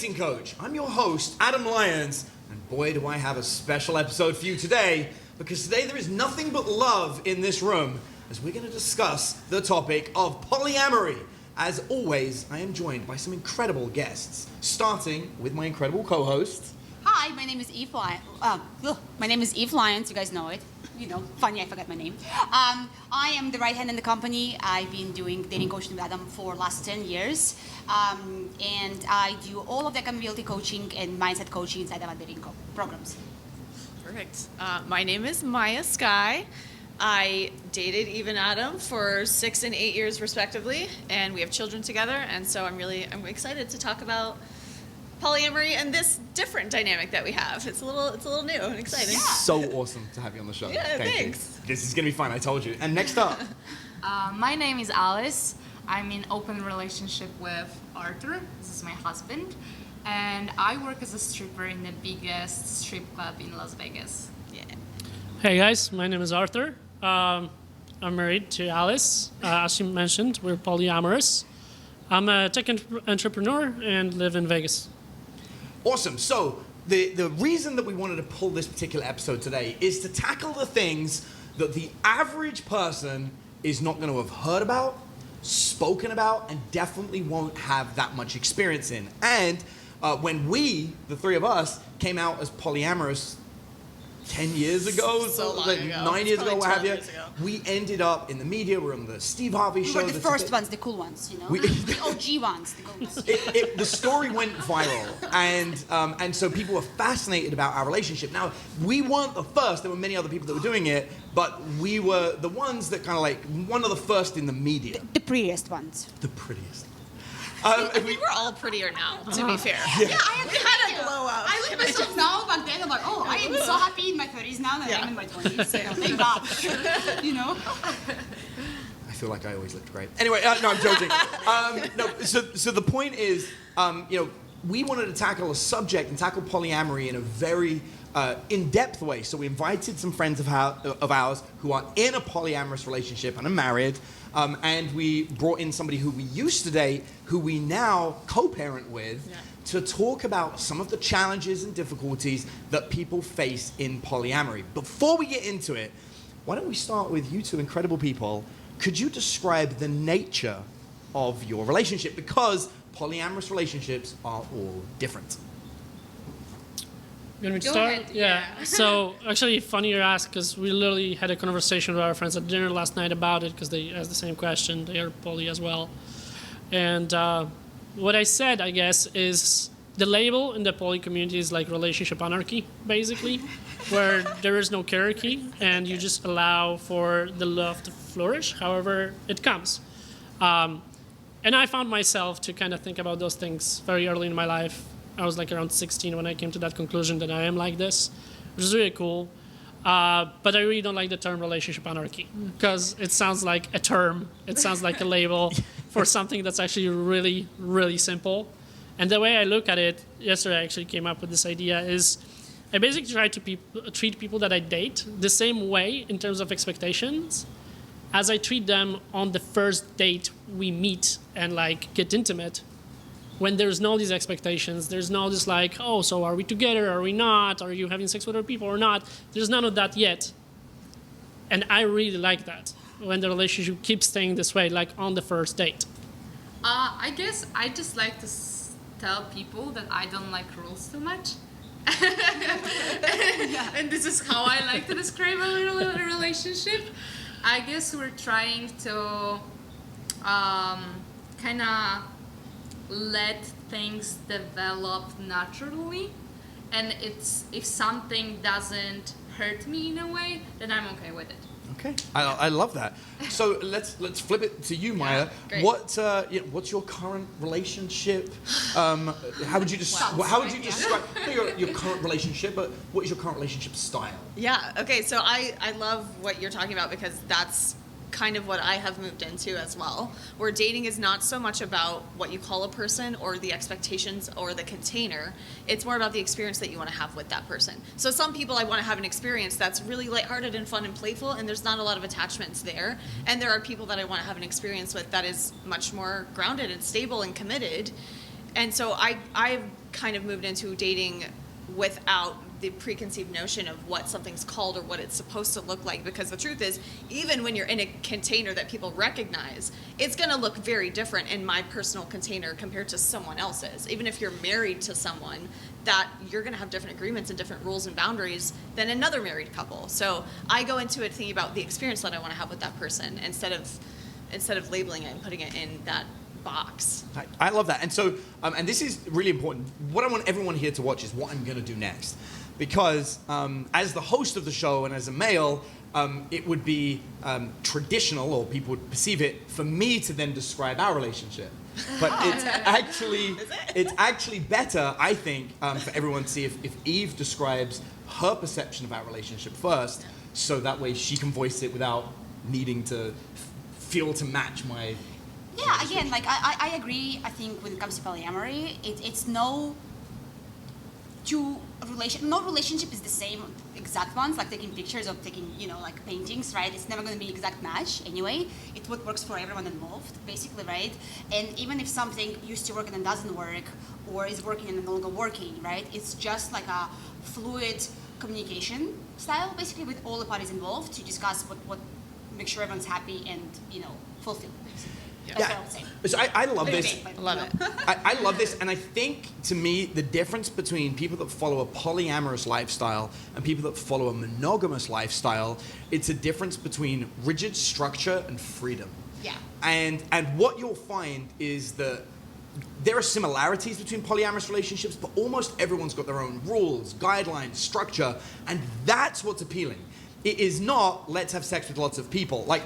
dating coach. I'm your host, Adam Lyons, and boy, do I have a special episode for you today, because today there is nothing but love in this room as we're going to discuss the topic of polyamory. As always, I am joined by some incredible guests, starting with my incredible co-host. Hi, my name is Eve Lyons. My name is Eve Lyons. You guys know it. You know, funny, I forgot my name. I am the right hand in the company. I've been doing dating coaching with Adam for last 10 years. And I do all of the accountability coaching and mindset coaching inside of our dating programs. Perfect. My name is Maya Sky. I dated Eve and Adam for 6 and 8 years respectively, and we have children together, and so I'm excited to talk about polyamory and this different dynamic that we have. It's a little new and exciting. Yeah. So awesome to have you on the show. Yeah, Thank thanks. you. This is going to be fun, I told you. And next up. My name is Alice. I'm in open relationship with Arthur. This is my husband. And I work as a stripper in the biggest strip club in Las Vegas. Yeah. Hey guys, my name is Arthur. I'm married to Alice. As you mentioned, we're polyamorous. I'm a tech entrepreneur and live in Vegas. Awesome. So the reason that we wanted to pull this particular episode today is to tackle the things that the average person is not going to have heard about, spoken about, and definitely won't have that much experience in. And when we, the three of us, came out as polyamorous 10 years ago, So long like ago. 9 years ago, Probably what have 12 you, years ago. we ended up in the media. We're on the Steve Harvey We show. were the first ones, the cool ones, you know? The OG ones, the cool ones. The story went viral, and so people were fascinated about our relationship. Now, we weren't the first. There were many other people that were doing it, but we were the ones that kind of like one of the first in the media. The prettiest ones. The prettiest. I think we're all prettier now, to be fair. Yeah, I We had a glow up. I look at myself now, back then, I'm like, oh, I am so happy in my 30s now than I am in my 20s. So thank God. You know? I feel like I always looked great. Anyway, no, I'm joking. So the point is, we wanted to tackle a subject and tackle polyamory in a very in-depth way. So we invited some friends of ours who are in a polyamorous relationship and are married, and we brought in somebody who we used to date, who we now co-parent with, to talk about some of the challenges and difficulties that people face in polyamory. Before we get into it, why don't we start with you two incredible people? Could you describe the nature of your relationship? Because polyamorous relationships are all different. You want me to Go start? ahead, Yeah. yeah. So actually, funny you ask, because we literally had a conversation with our friends at dinner last night about it, because they asked the same question. They are poly as well. And what I said, I guess, is the label in the poly community is like relationship anarchy, basically, where there is no hierarchy and you just allow for the love to flourish however it comes. And I found myself to kind of think about those things very early in my life. I was like around 16 when I came to that conclusion that I am like this, which is really cool. But I really don't like the term relationship anarchy because it sounds like a term. It sounds like a label for something that's actually really, really simple. And the way I look at it, yesterday I actually came up with this idea, is I basically try to treat people that I date the same way in terms of expectations as I treat them on the first date we meet and like get intimate. When there's no these expectations, there's no this like, oh, so are we together, are we not, are you having sex with other people or not? There's none of that yet. And I really like that, when the relationship keeps staying this way, like on the first date. I guess I just like to tell people that I don't like rules too much. And this is how I like to describe a relationship. I guess we're trying to kind of let things develop naturally, and if something doesn't hurt me in a way, then I'm okay with it. Okay, I love that. So let's flip it to you, Maya. great. What's your current relationship? How would you describe your current relationship? But what is your current relationship style? Yeah, okay, so I love what you're talking about because that's kind of what I have moved into as well, where dating is not so much about what you call a person or the expectations or the container. It's more about the experience that you want to have with that person. So some people, I want to have an experience that's really lighthearted and fun and playful, and there's not a lot of attachments there. And there are people that I want to have an experience with that is much more grounded and stable and committed. and so I've kind of moved into dating without the preconceived notion of what something's called or what it's supposed to look like, because the truth is, even when you're in a container that people recognize, it's going to look very different in my personal container compared to someone else's. Even if you're married to someone, that you're going to have different agreements and different rules and boundaries than another married couple. So I go into it thinking about the experience that I want to have with that person instead of labeling it and putting it in that box. I love that. And so, and this is really important. What I want everyone here to watch is what I'm going to do next. Because as the host of the show and as a male, it would be traditional, or people would perceive it, for me to then describe our relationship. But it's actually better, I think, for everyone to see if Eve describes her perception of our relationship first, so that way she can voice it without needing to feel to match my... Yeah, again, like I agree. I think when it comes to polyamory, it's no relationship is the same exact ones, like taking pictures or taking, like paintings, right? It's never going to be exact match anyway. It's what works for everyone involved, basically, right? And even if something used to work and then doesn't work, or is working and no longer working, right? It's just like a fluid communication style, basically, with all the parties involved to discuss what make sure everyone's happy and, fulfilled, basically. That's what I would say. So I love this. I love it. I love this, and I think, to me, the difference between people that follow a polyamorous lifestyle and people that follow a monogamous lifestyle, it's a difference between rigid structure and freedom. Yeah. And what you'll find is that there are similarities between polyamorous relationships, but almost everyone's got their own rules, guidelines, structure, and that's what's appealing. It is not, let's have sex with lots of people. Like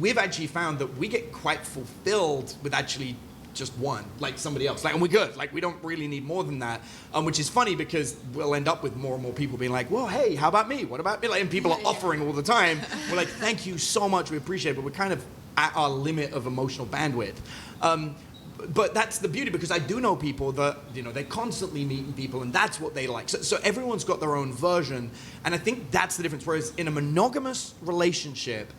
we've actually found that we get quite fulfilled with actually just one, like somebody else. And we're good. We don't really need more than that. Which is funny because we'll end up with more and more people being like, well, hey, how about me? What about me? And people are offering all the time. We're like, thank you so much. We appreciate it. But we're kind of at our limit of emotional bandwidth. But that's the beauty, because I do know people that, they're constantly meeting people and that's what they like. So everyone's got their own version. And I think that's the difference. Whereas in a monogamous relationship,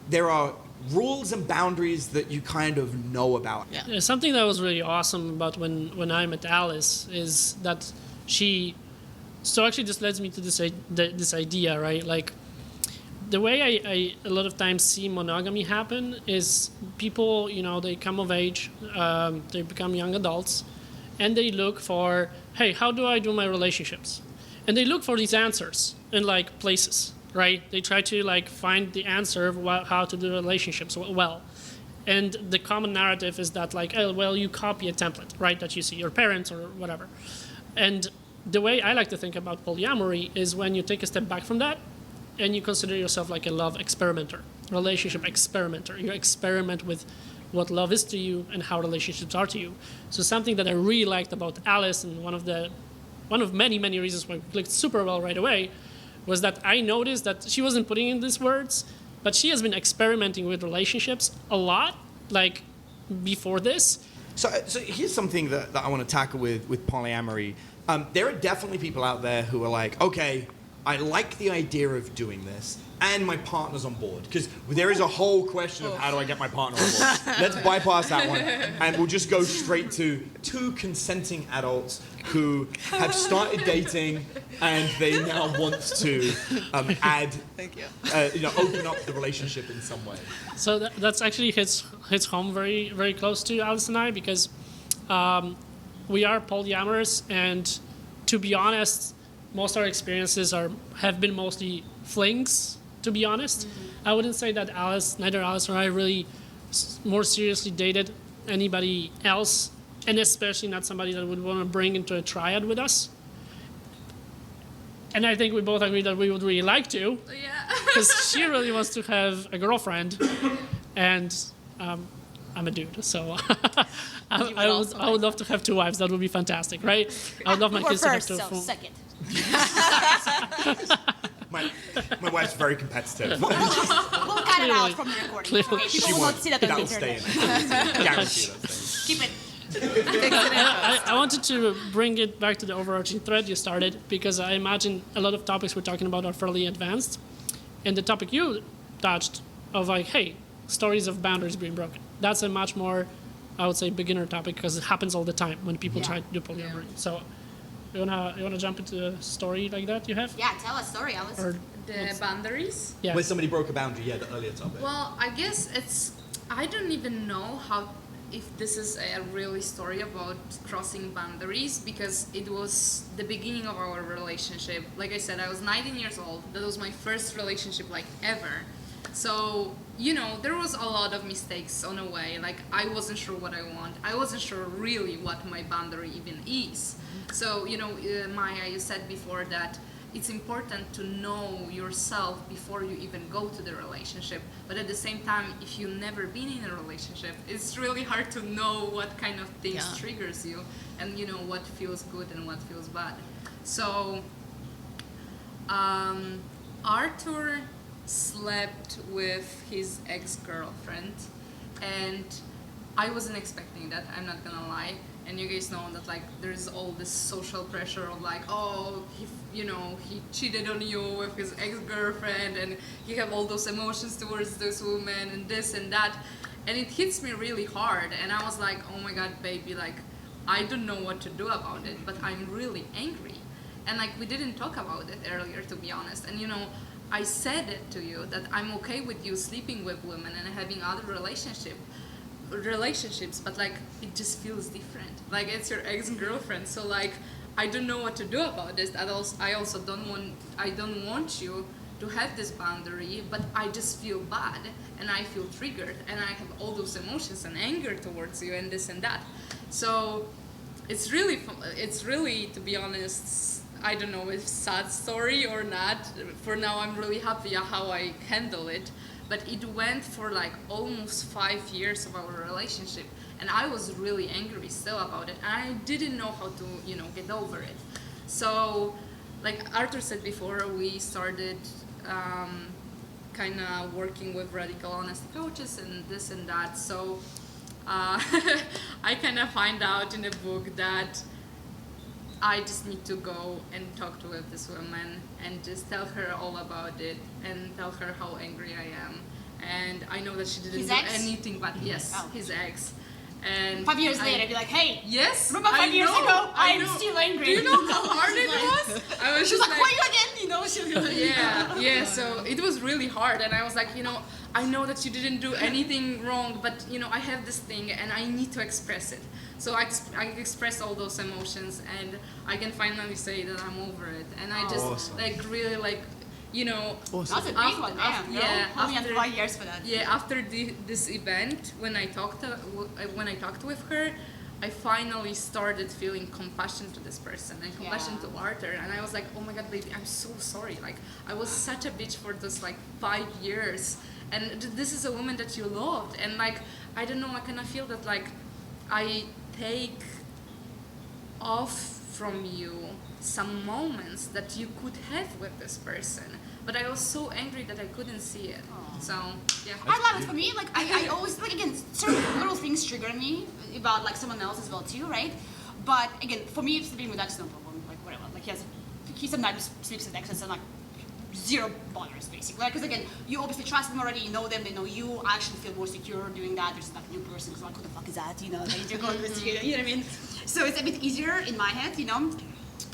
there are rules and boundaries that you kind of know about. Yeah, something that was really awesome about when I met Alice is that so actually this leads me to this idea, right? Like, the way I a lot of times see monogamy happen is people, they come of age, they become young adults, and they look for, hey, how do I do my relationships? And they look for these answers in places, right? They try to find the answer of how to do relationships well. And the common narrative is that you copy a template, right? That you see your parents or whatever. And the way I like to think about polyamory is when you take a step back from that, and you consider yourself like a love experimenter, relationship experimenter. You experiment with what love is to you and how relationships are to you. So something that I really liked about Alice, and one of many, many reasons why we clicked super well right away, was that I noticed that she wasn't putting in these words, but she has been experimenting with relationships a lot, before this. So here's something that I want to tackle with polyamory. There are definitely people out there who are like, okay, I like the idea of doing this, and my partner's on board. Because there is a whole question of how do I get my partner on board. Let's bypass that one, and we'll just go straight to two consenting adults who have started dating, and they now want to add, Thank you. Open up the relationship in some way. So that's actually hits home very, very close to Alice and I, because we are polyamorous, and to be honest, most of our experiences have been mostly flings, to be honest. Mm-hmm. I wouldn't say that neither Alice or I really more seriously dated anybody else, and especially not somebody that would want to bring into a triad with us. And I think we both agree that we would really like to. Yeah. Because she really wants to have a girlfriend, and I'm a dude, so I would love to have two wives. That would be fantastic, right? I would love my kids to have two. Second. My wife's very competitive. We'll cut it out from the recording. Clearly. Okay? People will not see that on the That'll stay internet. in. Guarantee those things. Keep it. I wanted to bring it back to the overarching thread you started, because I imagine a lot of topics we're talking about are fairly advanced. And the topic you touched of hey, stories of boundaries being broken. That's a much more I would say, beginner topic because it happens all the time when people Yeah. try to do polyamory. So, you wanna jump into a story like that you have? Yeah, tell a story, Alice. Or The boundaries. yeah. When somebody broke a boundary, yeah, the earlier topic. Well, I guess I don't even know if this is a really story about crossing boundaries because it was the beginning of our relationship. Like I said, I was 19 years old. That was my first relationship like ever. So, there was a lot of mistakes on the way. Like I wasn't sure what I want. I wasn't sure really what my boundary even is. So, Maya, you said before that it's important to know yourself before you even go to the relationship. But at the same time, if you've never been in a relationship, it's really hard to know what kind of things triggers you and what feels good and what feels bad. So Arthur slept with his ex-girlfriend and I wasn't expecting that, I'm not gonna lie. And you guys know that like there's all this social pressure of like, oh, he cheated on you with his ex-girlfriend and you have all those emotions towards this woman and this and that. And it hits me really hard and I was like, oh my god, baby, like I don't know what to do about it, but I'm really angry. And like we didn't talk about it earlier, to be honest. And I said it to you that I'm okay with you sleeping with women and having other relationships, but like it just feels different. Like it's your ex-girlfriend, so like I don't know what to do about this. I also don't want you to have this boundary, but I just feel bad and I feel triggered and I have all those emotions and anger towards you and this and that. So it's really, to be honest, I don't know if sad story or not. For now, I'm really happy how I handle it. But it went for like almost 5 years of our relationship. And I was really angry still about it. And I didn't know how to, get over it. So, like Arthur said before, we started kind of working with radical honesty coaches and this and that. So, I kind of find out in the book that I just need to go and talk to this woman and just tell her all about it and tell her how angry I am. And I know that she didn't do anything but his ex. And 5 years later, be like, hey, yes, remember 5 years ago? I'm still angry. Do you know how hard it was? I was She's just like, why you again? She's like, yeah. So it was really hard, and I was like, I know that you didn't do anything wrong, but I have this thing, and I need to express it. So I express all those emotions, and I can finally say that I'm over it, and I just Awesome. really Awesome. that's a big one, damn. Only had 5 years for that. Yeah, after this event, when I talked with her, I finally started feeling compassion to this person and compassion to Arthur, and I was like, oh my god, baby, I'm so sorry. Like, I was such a bitch for this 5 years, and this is a woman that you loved, and I don't know, I kind of feel that I take off from you some moments that you could have with this person, but I was so angry that I couldn't see it. So yeah, I love it. For me, I always again, certain little things trigger me about someone else as well too, right? But again, for me, sleeping with ex, no problem. Whatever. He sometimes sleeps with exes and zero bothers basically. Because again, you obviously trust them already. You know them. They know you. I actually feel more secure doing that. There's a new person. Because who the fuck is that? That you're going to investigate. You know what I mean? So it's a bit easier in my head,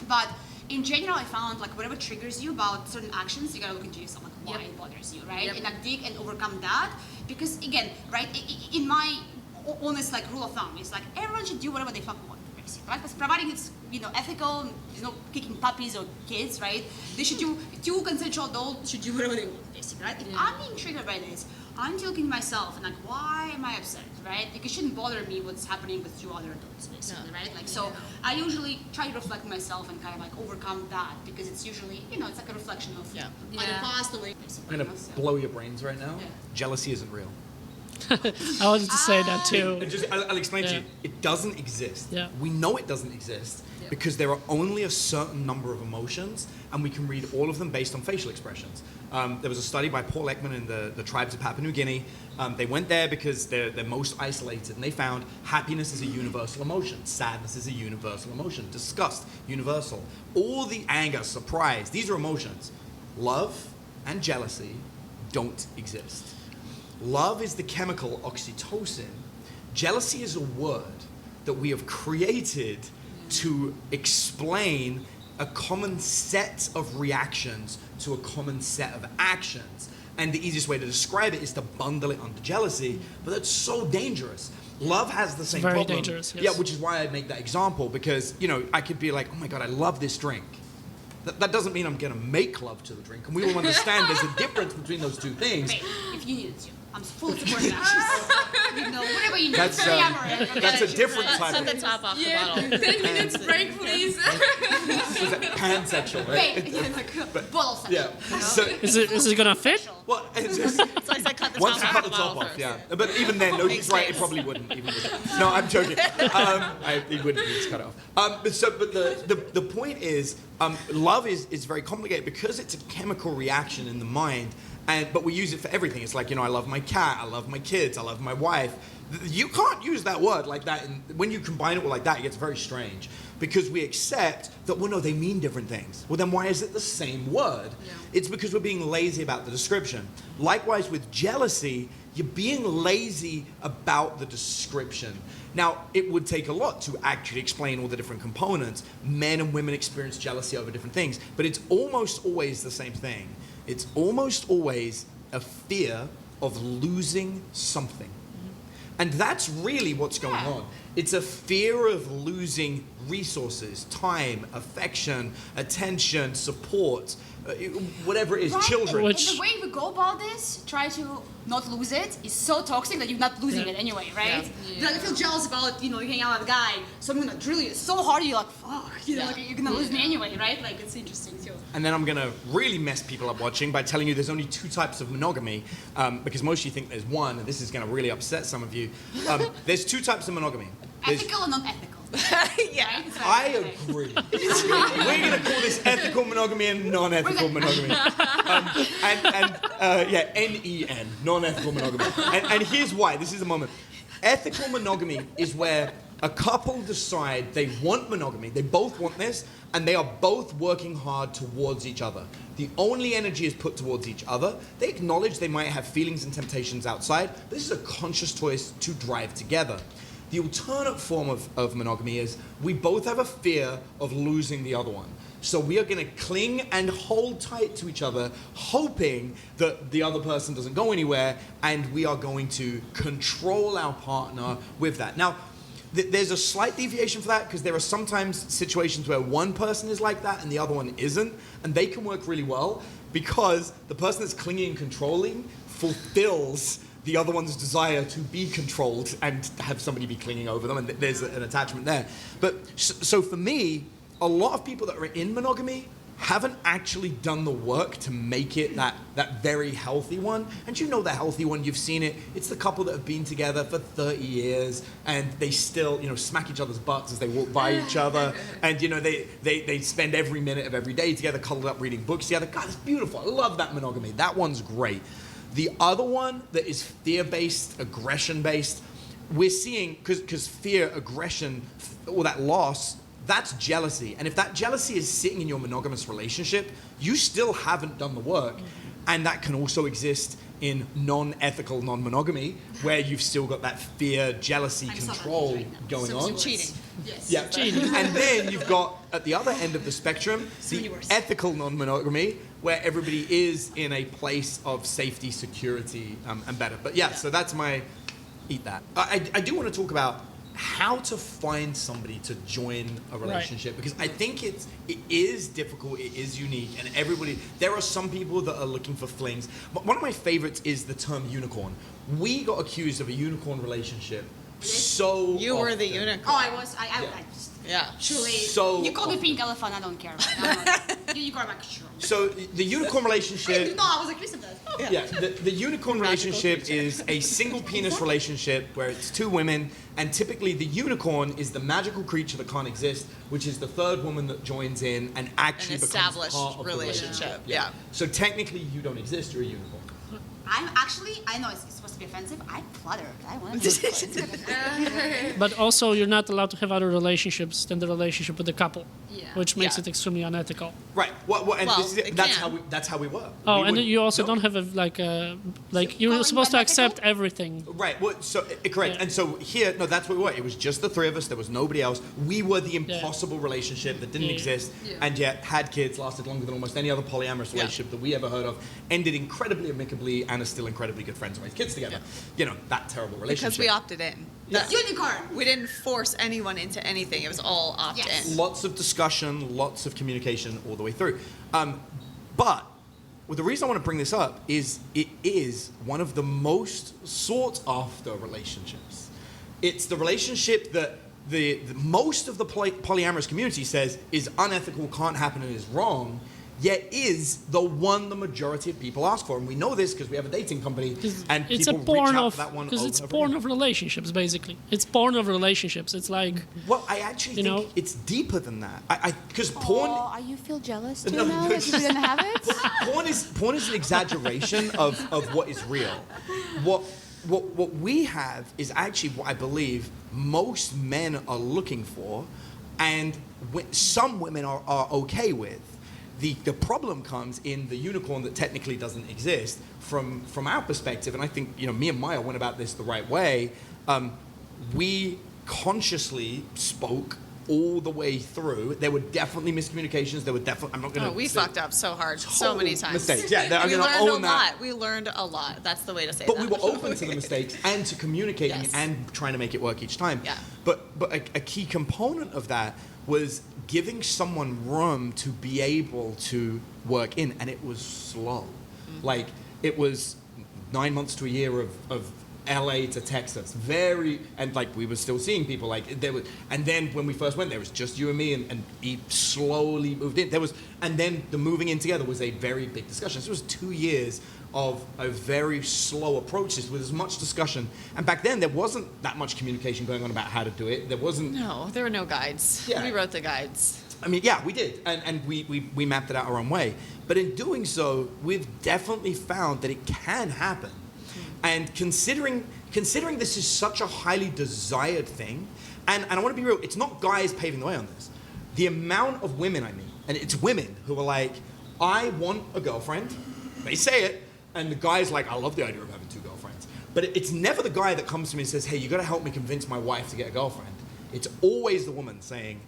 But in general, I found whatever triggers you about certain actions, you gotta look into yourself, why it bothers you, right? Yep. And dig and overcome that. Because again, right, in my honest rule of thumb, it's everyone should do whatever they fucking want, basically, right? Because providing it's ethical, there's no kicking puppies or kids, right? They should do. Two consensual adults should do whatever they want, basically, right? If I'm being triggered by this, I'm looking at myself and why am I upset, right? Because it shouldn't bother me what's happening with two other adults, basically, right? So I usually try to reflect myself and kind of overcome that because it's usually, it's a reflection of either past or basically. I'm going to blow your brains right now. Yeah. Jealousy isn't real. I wanted to say that too. I'll explain to Yeah. you. It doesn't exist. Yeah. We know it doesn't exist because there are only a certain number of emotions, and we can read all of them based on facial expressions. There was a study by Paul Ekman in the tribes of Papua New Guinea. They went there because they're most isolated, and they found happiness is a universal emotion, sadness is a universal emotion, disgust, universal. All the anger, surprise, these are emotions. Love and jealousy don't exist. Love is the chemical oxytocin Jealousy is a word that we have created to explain a common set of reactions to a common set of actions. And the easiest way to describe it is to bundle it under jealousy, but that's so dangerous. Love has the same Very problem. dangerous, yes. Yeah, which is why I make that example, because, you know, I could be like, oh my God, I love this drink. That doesn't mean I'm going to make love to the drink. And we all understand there's a difference between those two things. Wait, if you need it to, I'm fully supporting that. You know, whatever you need. That's, Polyamory. That's a different type Set of... the top off the Yeah, bottle. 10 minutes break, please. Was that pansexual, right? Wait, like, bottle section. Yeah. So, Is it gonna fit? well, it's just... So I said cut the Once you top cut off the the top bottle off, first. yeah. But even then, no, he's right, it probably wouldn't. Even no, I'm joking. He wouldn't just cut it off. But the point is, love is very complicated because it's a chemical reaction in the mind, but we use it for everything. It's like, you know, I love my cat, I love my kids, I love my wife. You can't use that word like that, and when you combine it with like that, it gets very strange. Because we accept that, well, no, they mean different things. Well, then why is it the same word? Yeah. It's because we're being lazy about the description. Likewise with jealousy, you're being lazy about the description. Now, it would take a lot to actually explain all the different components. Men and women experience jealousy over different things, but it's almost always the same thing. It's almost always a fear of losing something. And that's really what's going on. It's a fear of losing resources, time, affection, attention, support, whatever it is, Right. children. Which- And the way we go about this, try to not lose it, is so toxic that you're not losing it anyway, right? Yeah. Like, I feel jealous about, you know, you hang out with a guy, so I'm gonna drill you so hard, you're like, fuck, you know, like, you're gonna lose me anyway, right? Like, it's interesting too. And then I'm going to really mess people up watching by telling you there's only two types of monogamy, because most of you think there's one, and this is going to really upset some of you. There's two types of monogamy. There's- Ethical and non-ethical. Yeah. Right? That's what I would say. agree. We're going to call this ethical monogamy and non-ethical monogamy. NEN, non-ethical monogamy. And here's why. This is a moment. Ethical monogamy is where a couple decide they want monogamy. They both want this, and they are both working hard towards each other. The only energy is put towards each other. They acknowledge they might have feelings and temptations outside. This is a conscious choice to drive together. The alternate form of monogamy is we both have a fear of losing the other one. So we are going to cling and hold tight to each other, hoping that the other person doesn't go anywhere, and we are going to control our partner with that. Now, there's a slight deviation for that because there are sometimes situations where one person is like that and the other one isn't, and they can work really well because the person that's clinging and controlling fulfills the other one's desire to be controlled and have somebody be clinging over them, and there's an attachment there. But so for me, a lot of people that are in monogamy haven't actually done the work to make it that very healthy one. And you know the healthy one, you've seen it. It's the couple that have been together for 30 years and they still, you know, smack each other's butts as they walk by each other. And, you know, they spend every minute of every day together, cuddled up, reading books together. God, it's beautiful. I love that monogamy. That one's great. The other one that is fear-based, aggression-based, we're seeing, because fear, aggression, or that loss, that's jealousy. And if that jealousy is sitting in your monogamous relationship, you still haven't done the work. And that can also exist in non-ethical non-monogamy, where you've still got that fear, jealousy, I'm so control confused right now. going So on. Cheating. Yes. Yeah, and then you've got at the other end of the spectrum many the worse. ethical non-monogamy, where everybody is in a place of safety, security, and better. But yeah, so that's my eat that. I do want to talk about how to find somebody to join a relationship, because I think it is difficult, it is unique, and there are some people that are looking for flings. But one of my favorites is the term unicorn. We got accused of a unicorn relationship so You were the often. unicorn. Oh, I was. I just Yeah. truly. So you call me pink elephant. I don't care. You go back. Sure. So the unicorn relationship. No, I was like, listen to that. Yeah, the unicorn relationship is a single penis relationship where it's two women, and typically the unicorn is the magical creature that can't exist, which is the third woman that joins in and actually An becomes established part of the relationship, yeah. So technically you don't exist, you're a unicorn. I'm actually. I know it's supposed to be offensive. I'm flattered. I want to. But also, you're not allowed to have other relationships than the relationship with the couple. Yeah. which makes Yeah. it extremely unethical. Right. And Well, this is it. it That's can. how we work. Oh, We and would- you also no. don't have you're Going supposed to unethical? accept everything. Right. Well, so correct. Yeah. And so here, no, that's what we were. It was just the three of us. There was nobody else. We were the impossible relationship that didn't Yeah. exist, Yeah. and yet had kids, lasted longer than almost any other polyamorous Yeah. relationship that we ever heard of, ended incredibly amicably, and are still incredibly good friends and raise kids together. You know, that terrible relationship. Because we opted in. Yeah. That- Unicorn. We didn't force anyone into anything. It was all opt Yes. in. Lots of discussion, lots of communication all the way through. But the reason I want to bring this up is it is one of the most sought after relationships. It's the relationship that the most of the polyamorous community says is unethical, can't happen, and is wrong, yet is the one the majority of people ask for. And we know this because we have a dating company, and It's a people reach porn out of for that one because over it's and over porn again. of relationships basically. It's porn of relationships. It's like Well, I actually You think know? it's deeper than that. Because porn... Oh, are you feel jealous too No, now no, that you didn't have it? porn is an exaggeration of what is real. What we have is actually what I believe most men are looking for, and some women are okay with. The problem comes in the unicorn that technically doesn't exist from our perspective, and I think me and Maya went about this the right way. We consciously spoke all the way through. There were definitely miscommunications. There were definitely. I'm not going to. Oh, we fucked up so hard, so many times. Mistakes. Yeah, I'm we going to learned own a that. lot. We learned a lot. That's the way to say But that. we were open to the mistakes and to communicating Yes. and trying to make it work each time. Yeah. But a key component of that was giving someone room to be able to work in, and it was slow. Like it was 9 months to a year of LA to Texas, and like we were still seeing people like there was, and then when we first went there was just you and me, and he slowly moved in. And then the moving in together was a very big discussion. So it was 2 years of a very slow approach with as much discussion. And back then there wasn't that much communication going on about how to do it. There wasn't. No, there were no guides. Yeah. We wrote the guides. I mean, yeah, we did, and we mapped it out our own way. But in doing so, we've definitely found that it can happen. And considering this is such a highly desired thing, and I want to be real, it's not guys paving the way on this. The amount of women I meet, and it's women who are like, I want a girlfriend. They say it, and the guy's like, I love the idea of having two girlfriends. But it's never the guy that comes to me and says, hey, you got to help me convince my wife to get a girlfriend. It's always the woman saying,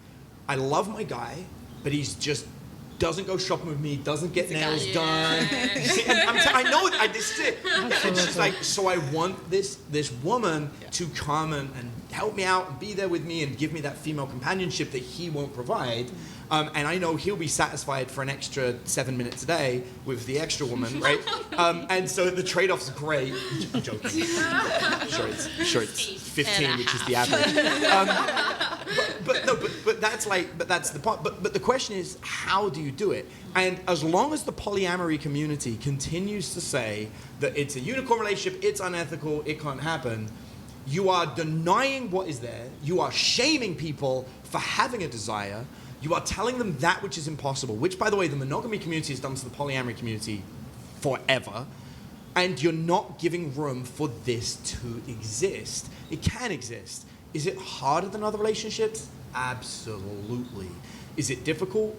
I love my guy, but he's just doesn't go shopping with me, doesn't get nails done. And I know this is it. And she's like, so I want this woman to come and help me out and be there with me and give me that female companionship that he won't provide. And I know he'll be satisfied for an extra 7 minutes a day with the extra woman, right? And so the trade-off's great. I'm joking. Sure, it's 15, which is the average. But that's the part. But the question is, how do you do it? And as long as the polyamory community continues to say that it's a unicorn relationship, it's unethical, it can't happen, you are denying what is there. You are shaming people for having a desire. You are telling them that which is impossible, which, by the way, the monogamy community has done to the polyamory community forever. And you're not giving room for this to exist. It can exist. Is it harder than other relationships? Absolutely. Is it difficult?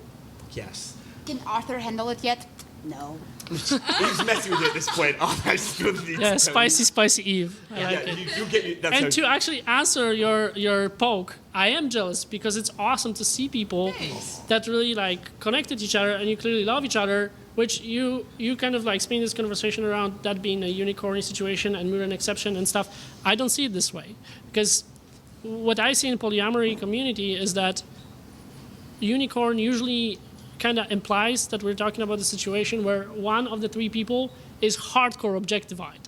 Yes. Can Arthur handle it yet? No. He's messing with you at this point. Oh, I still need to yeah, tell you. spicy Eve. I like Yeah, it. you get that's And how- to actually answer your poke, I am jealous because it's awesome to see people that really like connect with each other and you clearly love each other, which you kind of like spin this conversation around that being a unicorn situation and we're an exception and stuff. I don't see it this way because what I see in polyamory community is that unicorn usually kind of implies that we're talking about a situation where one of the three people is hardcore objectified,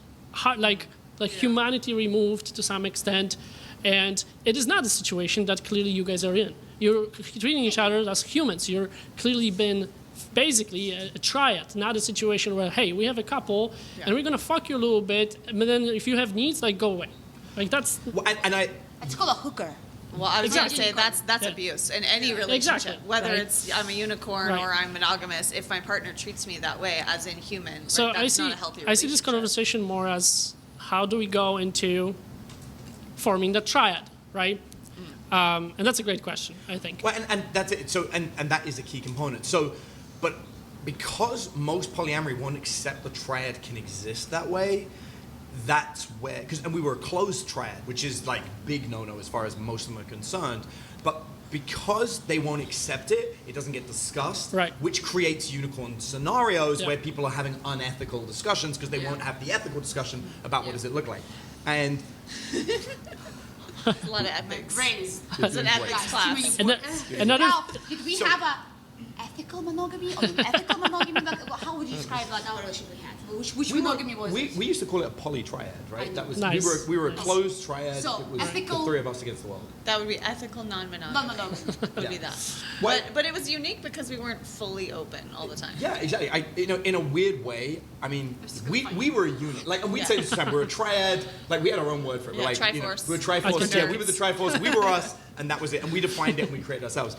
like humanity removed to some extent, and it is not a situation that clearly you guys are in. You're treating each other as humans. You're clearly been basically a triad, not a situation where, hey, we have a couple and we're gonna fuck you a little bit, but then if you have needs, like go away. Like that's Well, and I It's called a hooker. Well, I was going to Exactly. say that's Yeah. abuse in any relationship, Exactly. whether Right. it's I'm a unicorn Right. or I'm monogamous. If my partner treats me that way, as in human, so like, that's not a healthy I see this relationship. conversation more as how do we go into forming the triad, right? And that's a great question, I think. Well, and that's it. So, and that is a key component. So, but because most polyamory won't accept the triad can exist that way, that's where, and we were a closed triad, which is like big no-no as far as most of them are concerned. But because they won't accept it, it doesn't get discussed, right, which creates unicorn scenarios yeah, where people are having unethical discussions because they yeah, won't have the ethical discussion about yeah, what does it look like. And A lot of ethics. Brains. It's an ethics class. And another, Now, did we have a ethical monogamy or unethical monogamy? How would you describe like our relationship we had? Which monogamy was it? we used to call it a poly triad, right? That was Nice. we were a Nice. closed triad. So, it was ethical- the three of us against the world. That would be ethical non-monogamy. Non-monogamy. Would Yeah. be that. What- But it was unique because we weren't fully open all the time. Yeah, exactly. In a weird way, I mean, It's we good were a unit. Like, and we'd say this all the time, we're a triad. Like, we had our own word for it. We're Yeah, like, Triforce. we're Triforce. Okay. Yeah, we were the Triforce. We were us, and that was it. And we defined it, and we created ourselves.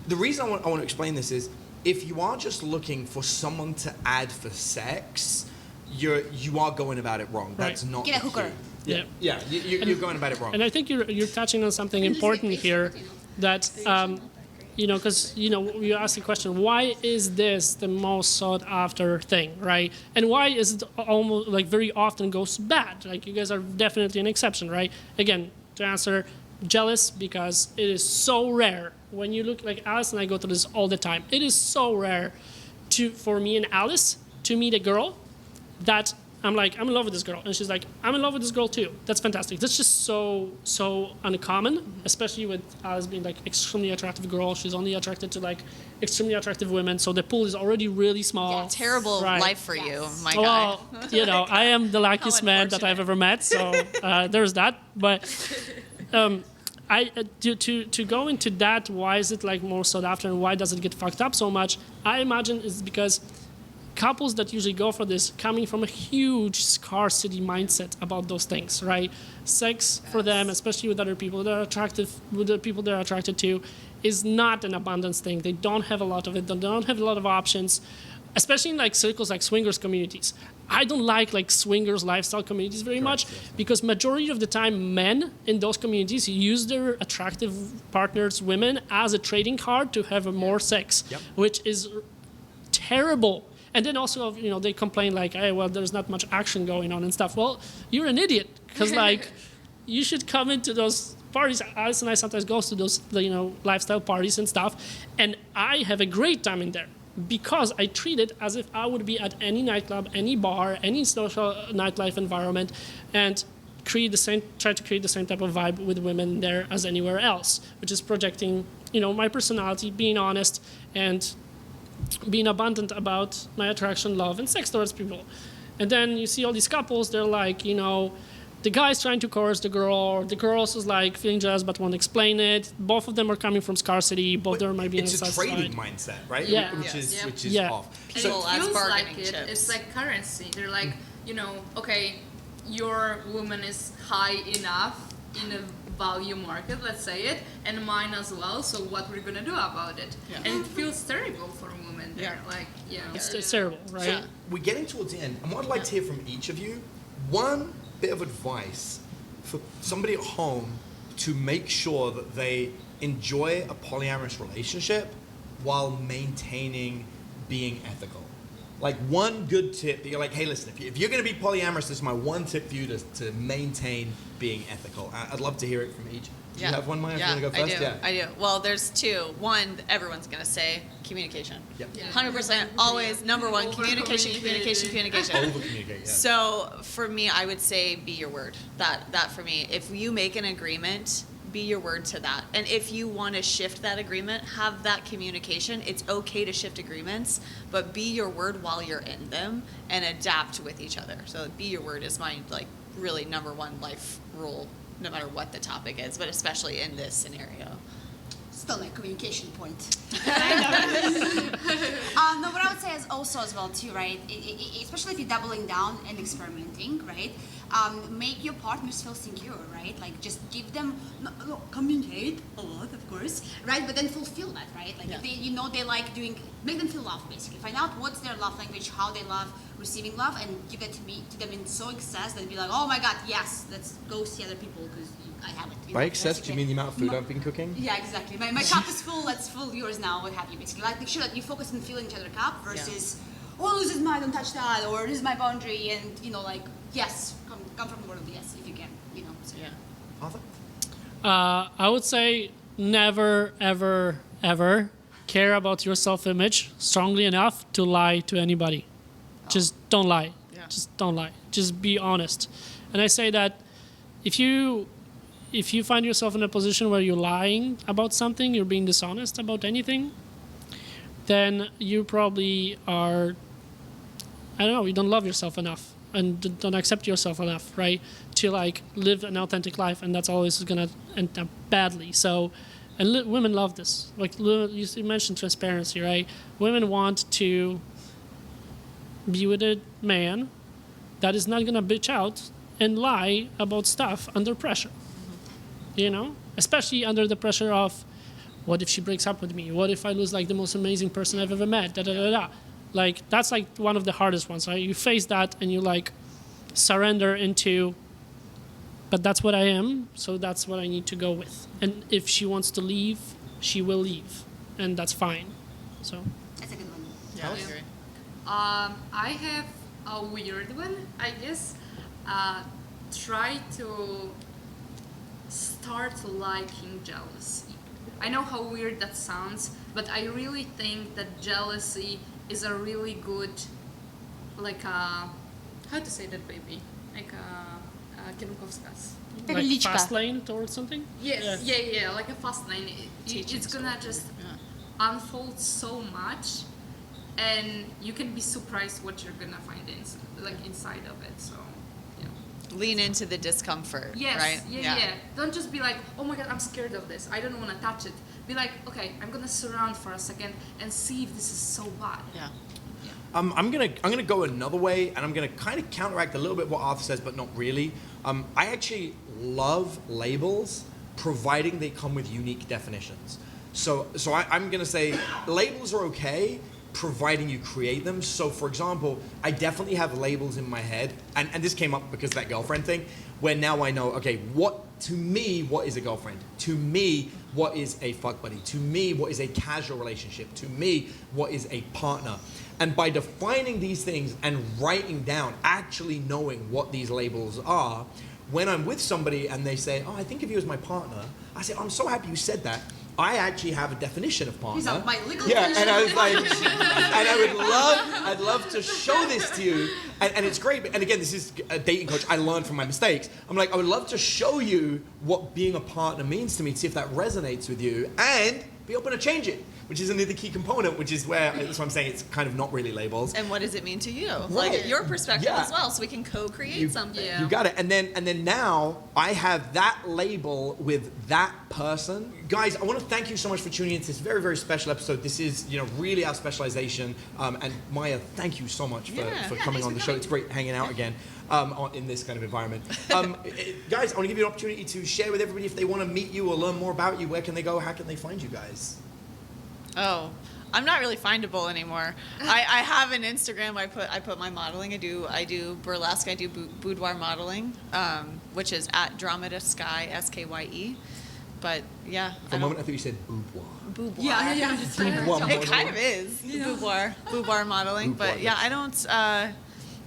The reason I want to explain this is, if you are just looking for someone to add for sex, you are going about it wrong. Right. That's not Get a the hooker. key. yeah. Yeah, you're going about it wrong. And I think you're touching on something important here, that because you asked the question, why is this the most sought after thing, right? And why is it almost like very often goes bad? Like, you guys are definitely an exception, right? Again, to answer, jealous, because it is so rare. When you look, like Alice and I go through this all the time. It is so rare for me and Alice to meet a girl that I'm like, I'm in love with this girl. And she's like, I'm in love with this girl too. That's fantastic. That's just so uncommon, especially with Alice being like extremely attractive girl. She's only attracted to like extremely attractive women. So the pool is already really small. Yeah, terrible Right. life for you, my guy. Well, I am the luckiest man that I've ever met. So there's that. But to go into that, why is it like more sought after and why does it get fucked up so much? I imagine it's because couples that usually go for this coming from a huge scarcity mindset about those things, right? Sex for them, especially with other people that are attractive, with the people they're attracted to, is not an abundance thing. They don't have a lot of it. They don't have a lot of options, especially in like circles like swingers communities. I don't like swingers lifestyle communities very much because majority of the time men in those communities use their attractive partners, women, as a trading card to have more sex, which is terrible. And then also, they complain like, hey, well, there's not much action going on and stuff. Well, you're an idiot because like you should come into those parties. Alice and I sometimes go to those, lifestyle parties and stuff, and I have a great time in there because I treat it as if I would be at any nightclub, any bar, any social nightlife environment, and try to create the same type of vibe with women there as anywhere else, which is projecting, my personality, being honest, and being abundant about my attraction, love, and sex towards people. And then you see all these couples, they're like, the guy's trying to coerce the girl, or the girl is like feeling jealous but won't explain it. Both of them are coming from scarcity. Both of them might be it's a unsatisfied. trading mindset, right? Yeah. Which is Yeah. off. And So- it as feels bargaining like it. chips. It's like currency. They're like, okay, your woman is high enough in a value market, let's say it, and mine as well. So what we're gonna do about it? Yeah. And it feels terrible for women. They're Yeah. like, It's terrible, right? We're getting towards the end, and what I'd like to hear from each of you, one bit of advice for somebody at home to make sure that they enjoy a polyamorous relationship while maintaining being ethical. Like one good tip that you're like, hey, listen, if you're going to be polyamorous, this is my one tip for you to maintain being ethical. I'd love to hear it from each. Do you have one, Maya? Yeah, If you want to go first? I do. Well, there's two. One, everyone's going to say communication. Yep. Yeah. 100%, always, number one, communication. Over communicate, yeah. So for me, I would say be your word. That for me. If you make an agreement, be your word to that. And if you want to shift that agreement, have that communication. It's okay to shift agreements, but be your word while you're in them and adapt with each other. So be your word is my really number one life rule, no matter what the topic is, but especially in this scenario. Still like communication point. No, what I would say is also as well too, right? Especially if you're doubling down and experimenting, right? Make your partners feel secure, right? Like just give them, communicate a lot, of course, right? But then fulfill that, right? Like if they, they like doing, make them feel love, basically. Find out what's their love language, how they love receiving love, and you get to be to them in so excess that be like, oh my god, yes, let's go see other people because I have it. By excess, do you mean the amount of food I've been cooking? Yeah, exactly. My cup is full. Let's fill yours now. What have you? Basically, like make sure that you focus on filling each other's cup versus, oh, this is mine, don't touch that, or this is my boundary, and like yes, come from the word of yes if you can, So. Yeah. Arthur? I would say never, ever, ever care about your self-image strongly enough to lie to anybody. Just don't lie. Yeah. Just don't lie. Just be honest. And I say that if you find yourself in a position where you're lying about something, you're being dishonest about anything, then you probably are, I don't know, you don't love yourself enough and don't accept yourself enough, right? To like live an authentic life, and that's always gonna end up badly. So, and women love this. Like you mentioned transparency, right? Women want to be with a man that is not gonna bitch out and lie about stuff under pressure. Especially under the pressure of, what if she breaks up with me? What if I lose like the most amazing person I've ever met? Da da da da. Like that's like one of the hardest ones, right? You face that and you like surrender into, but that's what I am, so that's what I need to go with. And if she wants to leave, she will leave, and that's fine. So That's a good one. Yeah, I agree. I have a weird one, I guess. Try to start liking jealousy. I know how weird that sounds, but I really think that jealousy is a really good, like a, how to say that, baby? Like a kierunkowskaz. like Perliczka. fast lane towards something. Yes, yeah, like a fast lane. It's gonna just unfold so much, and you can be surprised what you're gonna find inside of it. So, yeah. Lean into the discomfort, Yes, right? yeah. Don't just be like, oh my god, I'm scared of this. I don't want to touch it. Be like, okay, I'm gonna surround for a second and see if this is so bad. Yeah. I'm gonna go another way, and I'm gonna kind of counteract a little bit what Arthur says, but not really. I actually love labels, providing they come with unique definitions. So I'm gonna say labels are okay, providing you create them. So for example, I definitely have labels in my head, and this came up because of that girlfriend thing, where now I know, okay, what is a girlfriend? To me, what is a fuck buddy? To me, what is a casual relationship? To me, what is a partner? And by defining these things and writing down, actually knowing what these labels are, when I'm with somebody and they say, oh, I think of you as my partner, I say, I'm so happy you said that. I actually have a definition of partner. He's like, my legal Yeah, definition and I of was like, and I'd love to show this to you, and it's great. And again, this is a dating coach. I learned from my mistakes. I'm like, I would love to show you what being a partner means to me, to see if that resonates with you, and be open to change it, which is another key component, which is where, that's what I'm saying, it's kind of not really labels. And what does it mean to you? Right. Like your perspective Yeah. as well, so we can co-create something. Yeah. You got it. And then now I have that label with that person. Guys, I want to thank you so much for tuning in to this very, very special episode. This is, really our specialization. And Maya, thank you so much for coming on the show. It's great hanging out again in this kind of environment. Guys, I want to give you an opportunity to share with everybody if they want to meet you or learn more about you. Where can they go? How can they find you guys? Oh, I'm not really findable anymore. I have an Instagram. I put my modeling. I do burlesque. I do boudoir modeling, which is at Dramata Sky SKYE. But yeah, For a moment, I thought you said boudoir. boudoir. Yeah. Boudoir It kind of is boudoir modeling. Boudoir, But yeah, I don't.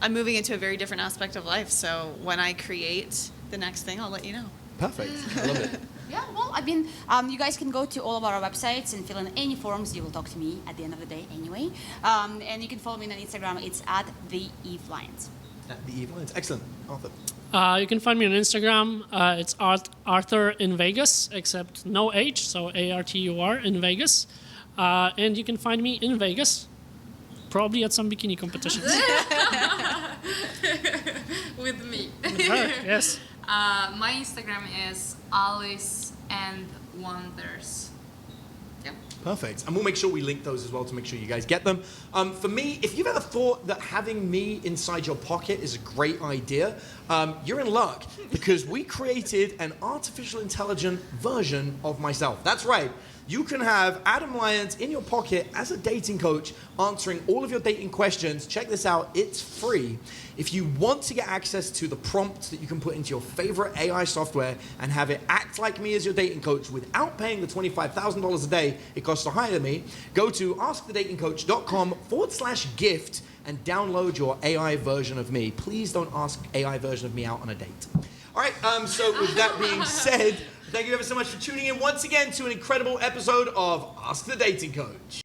I'm moving into a very different aspect of life. So when I create the next thing, I'll let you know. Perfect. I love it. Yeah, well, you guys can go to all of our websites and fill in any forms. You will talk to me at the end of the day anyway. And you can follow me on Instagram. It's at the Eve Lions. At the Eve Lions. Excellent. Arthur. You can find me on Instagram. It's Arthur in Vegas, except no H, so ARTUR in Vegas. And you can find me in Vegas, probably at some bikini competitions. With me. Yes. My Instagram is Alice and Wonders. Yep. Perfect. And we'll make sure we link those as well to make sure you guys get them. For me, if you've ever thought that having me inside your pocket is a great idea, you're in luck because we created an artificial intelligent version of myself. That's right. you can have Adam Lyons in your pocket as a dating coach answering all of your dating questions. Check this out, it's free. If you want to get access to the prompts that you can put into your favorite AI software and have it act like me as your dating coach without paying the $25,000 a day it costs to hire me, go to askthedatingcoach.com/gift and download your AI version of me. Please don't ask AI version of me out on a date. All right, so with that being said, thank you ever so much for tuning in once again to an incredible episode of Ask the Dating Coach.